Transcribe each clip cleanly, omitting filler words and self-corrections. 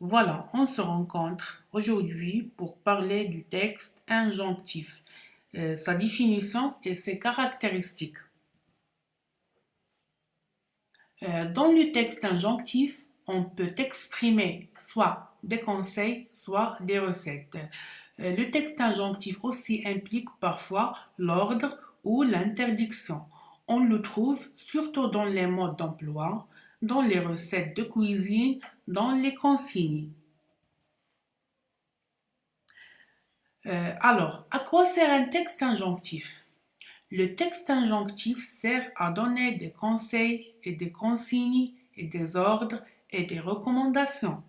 Voilà, on se rencontre aujourd'hui pour parler du texte injonctif, sa définition et ses caractéristiques. Dans le texte injonctif, on peut exprimer soit des conseils, soit des recettes. Le texte injonctif aussi implique parfois l'ordre ou l'interdiction. On le trouve surtout dans les modes d'emploi, dans les recettes de cuisine, dans les consignes. Alors, à quoi sert un texte injonctif? Le texte injonctif sert à donner des conseils et des consignes et des ordres et des recommandations.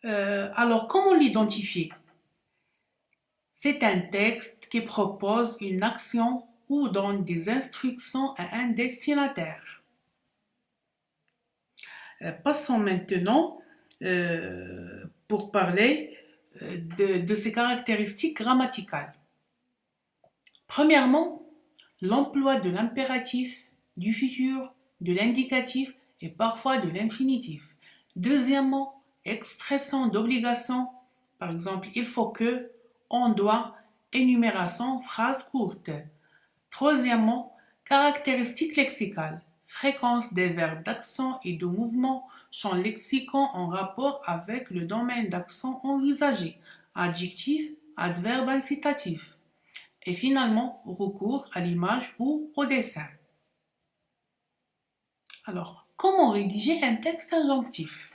Alors, comment l'identifier? C'est un texte qui propose une action ou donne des instructions à un destinataire. Passons maintenant pour parler de ses caractéristiques grammaticales. Premièrement, l'emploi de l'impératif, du futur, de l'indicatif et parfois de l'infinitif. Deuxièmement, expression d'obligation, par exemple il faut que, on doit, énumération, phrase courte. Troisièmement, caractéristiques lexicales, fréquence des verbes d'accent et de mouvement, champ lexicon en rapport avec le domaine d'accent envisagé, adjectif, adverbe incitatif. Et finalement, recours à l'image ou au dessin. Alors, comment rédiger un texte injonctif?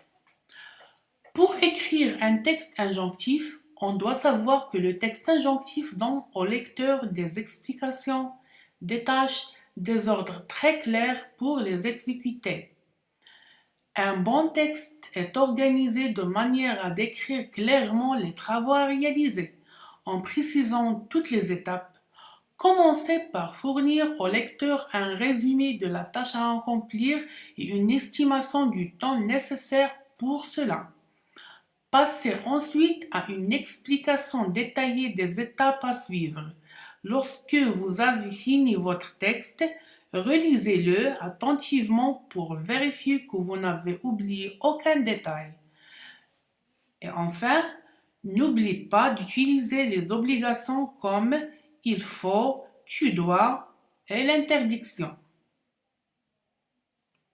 Pour écrire un texte injonctif, on doit savoir que le texte injonctif donne au lecteur des explications, des tâches, des ordres très clairs pour les exécuter. Un bon texte est organisé de manière à décrire clairement les travaux à réaliser, en précisant toutes les étapes. Commencez par fournir au lecteur un résumé de la tâche à accomplir et une estimation du temps nécessaire pour cela. Passez ensuite à une explication détaillée des étapes à suivre. Lorsque vous avez fini votre texte, relisez-le attentivement pour vérifier que vous n'avez oublié aucun détail. Et enfin, n'oublie pas d'utiliser les obligations comme il faut, tu dois et l'interdiction.